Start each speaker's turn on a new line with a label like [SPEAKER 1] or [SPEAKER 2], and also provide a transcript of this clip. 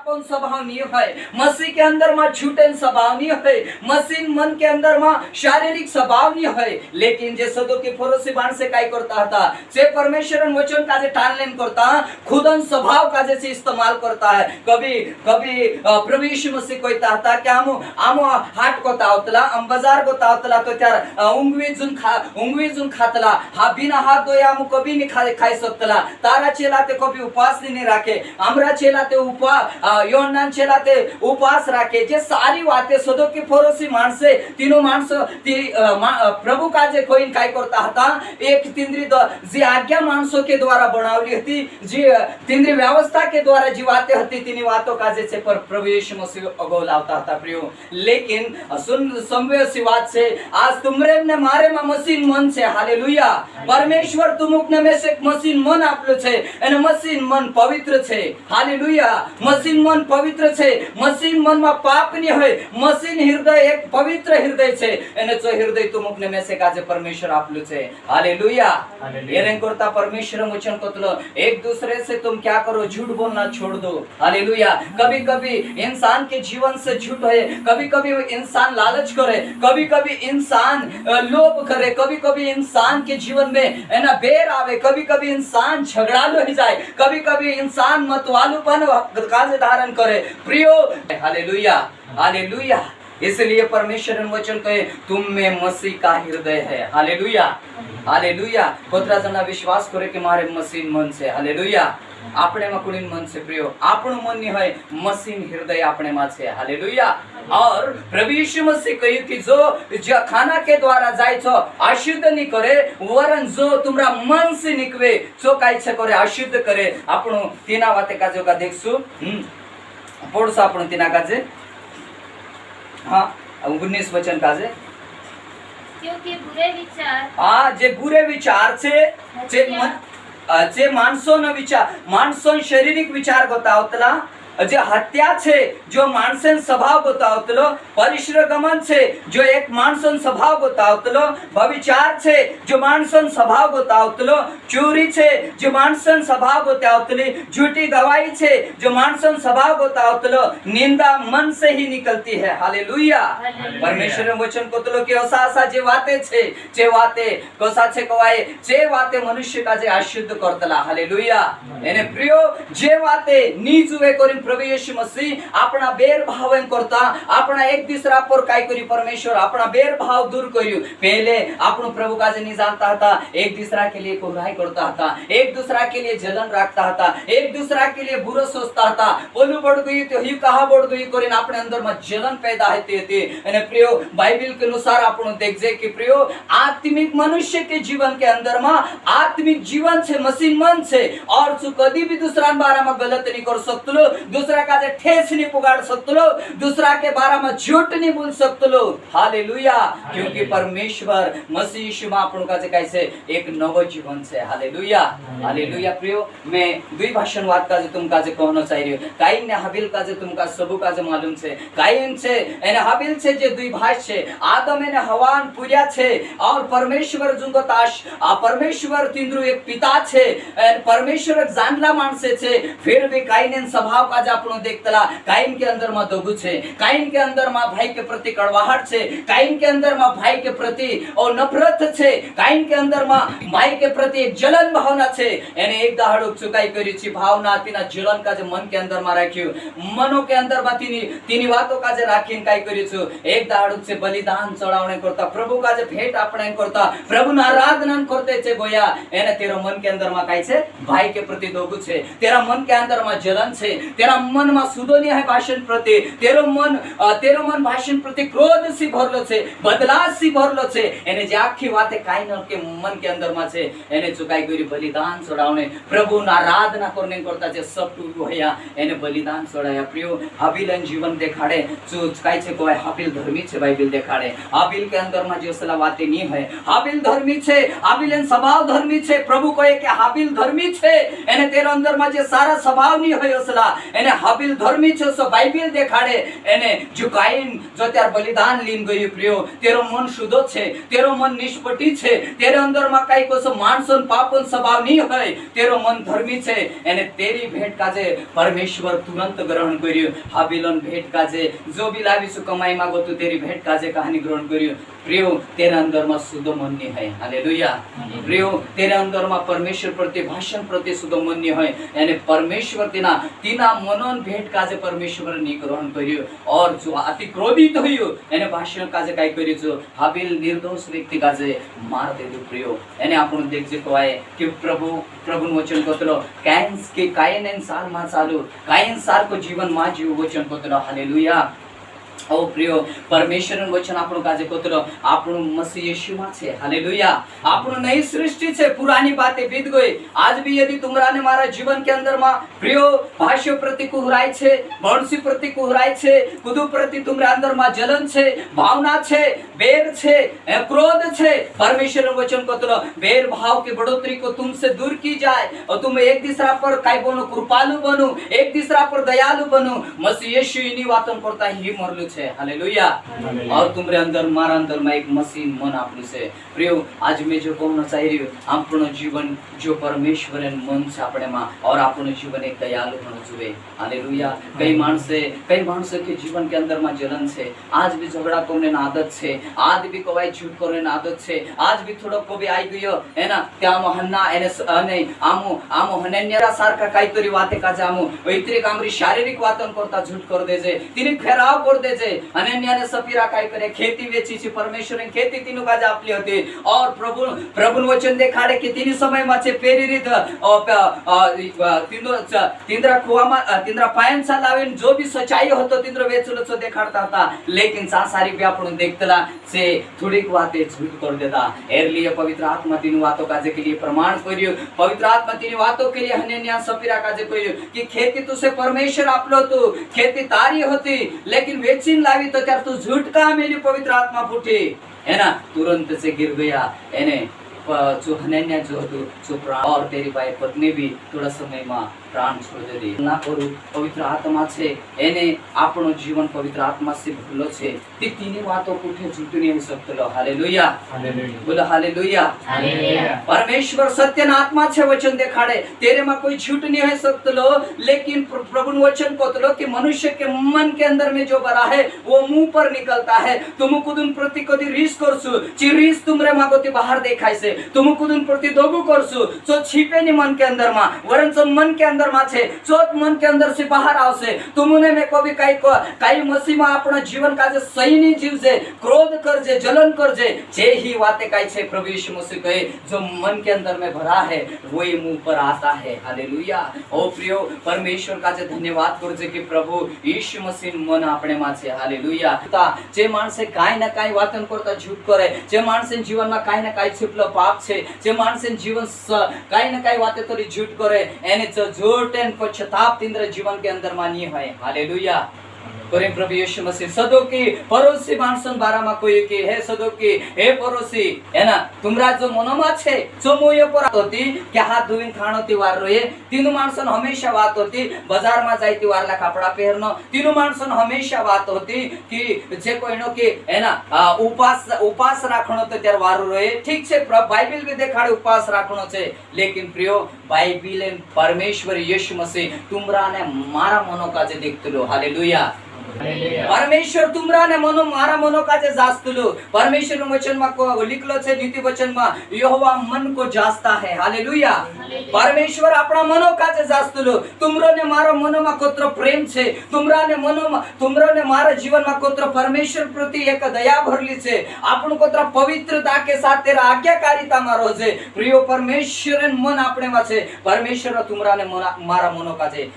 [SPEAKER 1] झूठापन स्वभाव नहीं है, मसीह के अंदर में झूठन स्वभाव नहीं है, मसीह मन के अंदर में शारीरिक स्वभाव नहीं है। लेकिन जे सदोकी फरोसी बाण से काय करता था, से परमेश्वर वचन का जे टालनेन करता, खुदन स्वभाव का जे इस्तेमाल करता है। कभी कभी प्रभु यीशु मसीह कहता था कि आमो हाट को तावतला, हम बाजार को तावतला तो त्यार उंगवी जुन खातला, हा बिना हाथ धोया हम कभी नहीं खाई सकतला। तारा चेलाते कभी उपवास नहीं राखे, हमरा चेलाते योनान चेलाते उपवास राखे। जे सारी बातें सदोकी फरोसी माणसे तीनों माणसं प्रभु का जे कोई काय करता था, एक तिंद्री जी आज्ञा माणसों के द्वारा बनावली थी, जी तिंद्री व्यवस्था के द्वारा जी बातें हती, तीनी बातों का जे पर प्रभु यीशु मसीह अगो लावता था प्रियो। लेकिन सुन संवेद सी बात से आज तुमरे ने मारे में मसीन मन से, हालेलुया। परमेश्वर तुमुकने में से मसीन मन आपलो छे, एने मसीन मन पवित्र छे, हालेलुया। मसीन मन पवित्र छे, मसीन मन में पाप नहीं है, मसीन हृदय एक पवित्र हृदय छे, एने जो हृदय तुमुकने में से काजे परमेश्वर आपलो छे, हालेलुया। एने करता परमेश्वर वचन कतलो एक दूसरे से तुम क्या करो, झूठ बोलना छोड़ दो, हालेलुया। कभी कभी इंसान के जीवन से झूठ है, कभी कभी इंसान लालच करे, कभी कभी इंसान लोभ करे, कभी कभी इंसान के जीवन में है ना बेर आवे, कभी कभी इंसान झगड़ालू हो जाए, कभी कभी इंसान मतवालूपन का धारण करे प्रियो, हालेलुया हालेलुया। इसलिए परमेश्वर वचन कहे तुम में मसीह का हृदय है, हालेलुया हालेलुया। कोतरा जना विश्वास करे कि मारे मसीह मन से, हालेलुया। આપણે માં કોની મન છે પ્રિયો, આપણું મન નહીં હોય, મસીન હૃદય આપણે માં છે, હાલેલુયા। और प्रभु यीशु मसीह कही थी जो खाना के द्वारा जाय छो अशुद्ध नहीं करे, वरन जो तुमरा मन से निकवे सो काय छे करे अशुद्ध करे। આપણું तीना वाते का जो का देखसु पढ़सु આપણું तीना का जे, हां 19 वचन का जे,
[SPEAKER 2] क्योंकि बुरे विचार,
[SPEAKER 1] हां जे बुरे विचार छे जे माणसों न विचार, माणसों शारीरिक विचार बतावतला, जे हत्या छे जो माणसन स्वभाव बतावतलो, परिश्रगमन छे जो एक माणसन स्वभाव बतावतलो, भविचार छे जो माणसन स्वभाव बतावतलो, चोरी छे जो माणसन स्वभाव बतावतली, झूठी गवाही छे जो माणसन स्वभाव बतावतलो, निंदा मन से ही निकलती है, हालेलुया। परमेश्वर वचन कोतलो कि असा जे वाते छे, जे वाते कसा छे कवाय, जे वाते मनुष्य का जे अशुद्ध करतला, हालेलुया। एने प्रियो जे वाते नीजुवे करी प्रभु यीशु मसीह अपना बेर भाव करता, अपना एक दूसरा पर काय करी परमेश्वर अपना बेर भाव दूर करियो। पहले आपण प्रभु का जे नहीं जानता था, एक दूसरा के लिए बुराई करता था, एक दूसरा के लिए जलन रखता था, एक दूसरा के लिए बुरा सोचता था, बोलू बढ़ गई तो ही कहा बढ़ गई करीन अपने अंदर में जलन पैदा होती थी। एने प्रियो बाइबल के अनुसार आपण देख जे कि प्रियो आत्मिक मनुष्य के जीवन के अंदर में आत्मिक जीवन छे, मसीन मन छे, और तू कभी भी दूसरा बारे में गलत नहीं कर सकतलो, दूसरा का ठेस नहीं पुगाड़ सकतलो, दूसरा के बारे में झूठ नहीं बोल सकतलो, हालेलुया। क्योंकि परमेश्वर मसीह यीशु में आपण का कैसे एक नव जीवन से, हालेलुया हालेलुया। प्रियो मैं दुई भाषणवाद का तुमका जे कहना चाहिए, काइन ने हाबिल का जे तुमका सबु का जे मालूम छे, काइन छे एने हाबिल छे जे दुई भाष छे, आदम एने हवान पूजा छे, और परमेश्वर जुनको ताश परमेश्वर तिंद्रु एक पिता छे, परमेश्वर जानला माणसे छे, फिर भी काइन स्वभाव का आपण देखतला, काइन के अंदर में दगु छे, काइन के अंदर में भाई के प्रति कड़वाहट छे, काइन के अंदर में भाई के प्रति और नफरत छे, काइन के अंदर में भाई के प्रति एक जलन भावना छे। एने एक दाहड़ो चुकाई करी छी भावना तीना जलन का जे मन के अंदर में राख्यो, मनो के अंदर में तीनी बातों का जे राखीन काय करी छु, एक दाहड़ो से बलिदान चढ़ावणे करता, प्रभु का जे भेंट आपणे करता, प्रभु ना आराधना करते छे गोया। एने तेरो मन के अंदर में काय छे, भाई के प्रति दगु छे, तेरा मन के अंदर में जलन छे, तेरा मन में सुधोनी है भाषण प्रति, तेरो मन भाषण प्रति क्रोध सी भरलो छे, बदला सी भरलो छे। एने जे आखी बाते काई न के मन के अंदर में छे, एने चुकाई करी बलिदान चढ़ावणे, प्रभु ना आराधना करने करता जे सब टूटू हया, एने बलिदान चढ़ाया। प्रियो हाबिलन जीवन देखाड़े चुकाई छे कोई हाबिल धर्मी छे, बाइबल देखाड़े हाबिल के अंदर में जो सला बातें नहीं है, हाबिल धर्मी छे, हाबिलन स्वभाव धर्मी छे। प्रभु कहे कि हाबिल धर्मी छे, एने तेरे अंदर में जे सारा स्वभाव नहीं है असला, એને હાબિલ ધર્મી છે સો બાઇબલ દેખાડે એને જો કાઈન જો ત્યાર બલિદાન લીન ગયું પ્રિયો તેરો મન શુદ્ધ છે તેરો મન નિષ્પટી છે તેરે અંદરમાં કાઈ કોસો માણસોન પાપન સ્વભાવ નહીં હોય તેરો મન ધર્મી છે એને તેરી ભેટ કાજે પરમેશ્વર તુરંત ગ્રહણ કર્યું હાબિલન ભેટ કાજે જો બી લાવીશું કમાઈ માંગો તો તેરી ભેટ કાજે કહાની ગ્રહણ કર્યું પ્રિયો તેરા અંદરમાં શુદ્ધ મન ની હોય હાલેલુયા પ્રિયો તેરા અંદરમાં પરમેશ્વર પ્રત્યે ભાષણ પ્રત્યે શુદ્ધ મન ની હોય એને પરમેશ્વર તેના મનોન ભેટ કાજે પરમેશ્વર ની ગ્રહણ કર્યું और जो अति क्रोधित हुयो એને ભાષણ કાજે કાઈ કર્યું જો હાબિલ નિર્દોષ વ્યક્તિ કાજે માર દીધું પ્રિયો એને આપણું દેખજે કહેવાય કે પ્રભુનું વચન કોતરો કાયન સાર માં ચાલુ કાયન સાર કો જીવન માં જીવ વચન કોતરો હાલેલુયા ओ प्रियो परमेश्वरનું વચન આપણું કાજે કોતરો આપણું મસીહ यीशुમાં છે हालेलुया આપણું નઈ સૃષ્ટિ છે પુરાની બાतें बीत गई आज भी यदि तुमरा ने मारा जीवन के अंदर માં प्रियो भाष्य प्रति कुहराय છે वंशी प्रति कुहराय છે कुदु प्रति तुमरा अंदर માં जलन છે भावना છે बेर છે क्रोध છે परमेश्वरનું वचन कोतरो बेर भाव की बढ़ोतरी को तुमसे दूर की जाए और तुम एक दूसरा पर काय बनो कृपालु बनो एक दूसरा पर दयालु बनो मसीह यीशु इन्हीं बातों करता ही मरलू છે हालेलुया और तुम्हारे अंदर मारा अंदर में एक मसीन मन आपनु से प्रियो आज मैं जो कहना चाह रही हूँ આપણું जीवन जो परमेश्वर मन से આપણે માં और આપણું जीवन एक दयालु होना चाहिए हालेलुया कई मानसे के जीवन के अंदर में जलन से आज भी झगड़ा करने ना आदत से आज भी कवाई झूठ करने ना आदत से आज भी थोड़ा को भी आई गयो है ना त्या हन्ना एने नहीं आमो हनन्या सारखा काहीतरी वाते का जामो वैतरी कामरी शारीरिक वातन करता झूठ कर दे जे तिने फेराव कर दे जे अनन्याने सफीरा काय करे खेती वेची ची परमेश्वरने खेती तिनु काज आपली होती और प्रभु वचन देखाडे की तिनी समय मा छे प्रेरित तिंद्रा खुआमा तिंद्रा पायनसा लावीन जो भी सच्चाई होतो तिंद्र वेचलो छो देखाडता था लेकिन सासारी भी आपण देखतला से थोड़ीक वाते झूठ कर देता एरलिए पवित्र आत्मा तिनु वातो काजे के लिए प्रमाण कर्यो पवित्र आत्मा तिनी वातो के लिए हनन्या सफीरा काजे कर्यो कि खेती तुसे परमेश्वर आपलो तू खेती तारी होती लेकिन वेचीन लावी तो त्यार तू झूठ का मेरी पवित्र आत्मा फूटी है ना तुरंत से गिर गया एने जो हनन्या जो जो प्राण और तेरी भाई पत्नी भी थोड़ा समय में प्राण छोड़ दे ना करू पवित्र आत्मा छे एने આપણો जीवन पवित्र आत्मा से भरलो छे ते तीनी वातो कुठे झूठ नहीं हो सकतो हालेलुया बोलो हालेलुया परमेश्वर सत्य ना आत्मा छे वचन देखाड़े तेरे में कोई झूठ नहीं हो सकतो लेकिन प्रभु वचन कोतलो कि मनुष्य के मन के अंदर में जो भरा है वो मुंह पर निकलता है तुम कुदुन प्रति कदी रीस करसु ची रीस तुमरे मागोती बाहर देखाय से तुम कुदुन प्रति दोगु करसु जो छिपे नि मन के अंदर मा वरन जो मन के अंदर मा छे चोत मन के अंदर से बाहर आवसे तुमने में कभी काई मसीह में अपना जीवन का सही नहीं जीवजे क्रोध करजे जलन करजे जे ही बातें काई छे प्रभु यीशु मसीह कहे जो मन के अंदर में भरा है वही मुंह पर आता है हालेलुया ओ प्रियो परमेश्वर का जे धन्यवाद करजे कि प्रभु यीशु मसीह मन आपणे में छे हालेलुया जे माणसे काई ना काई वातन करता झूठ करे जे माणसे जीवन में काई ना काई छिपलो पाप छे जे माणसे जीवन काई ना काई वाते तरी झूठ करे एने झूठ एन पश्चाताप तिंद्र जीवन के अंदर मानी है हालेलुया करे प्रभु यीशु मसीह सदोकी पड़ोसी माणसन बारामा कोई की हे सदोकी हे पड़ोसी है ना तुमरा जो मनोमा छे जो मोय पर होती के हाथ धोईन खाणोती वार रोए तीन माणसन हमेशा बात होती बाजार में जाईती वारला कपड़ा पहरनो तीन माणसन हमेशा बात होती कि जे कोईनो के है ना उपास राखणो तो त्यार वार रोए ठीक छे बाइबल भी देखाड़े उपास राखणो छे लेकिन प्रियो बाइबल परमेश्वर यीशु मसीह तुमरा ने मारा मनो काजे देखतलो हालेलुया परमेश्वर तुमरा ने मनो मारा मनो काजे जास्तलो परमेश्वर वचन में को लिखलो छे नीति वचन में यहोवा मन को जास्ता है हालेलुया परमेश्वर अपना मनो काजे जास्तलो तुमरो ने मारो मनो में कोत्र प्रेम छे तुमरा ने मारा जीवन में कोत्र परमेश्वर प्रति एक दया भरली छे आपण कोत्र पवित्रता के साथ तेरा आज्ञाकारिता में रोजे प्रियो परमेश्वर मन आपणे में छे परमेश्वर तुमरा ने मारा मनो काजे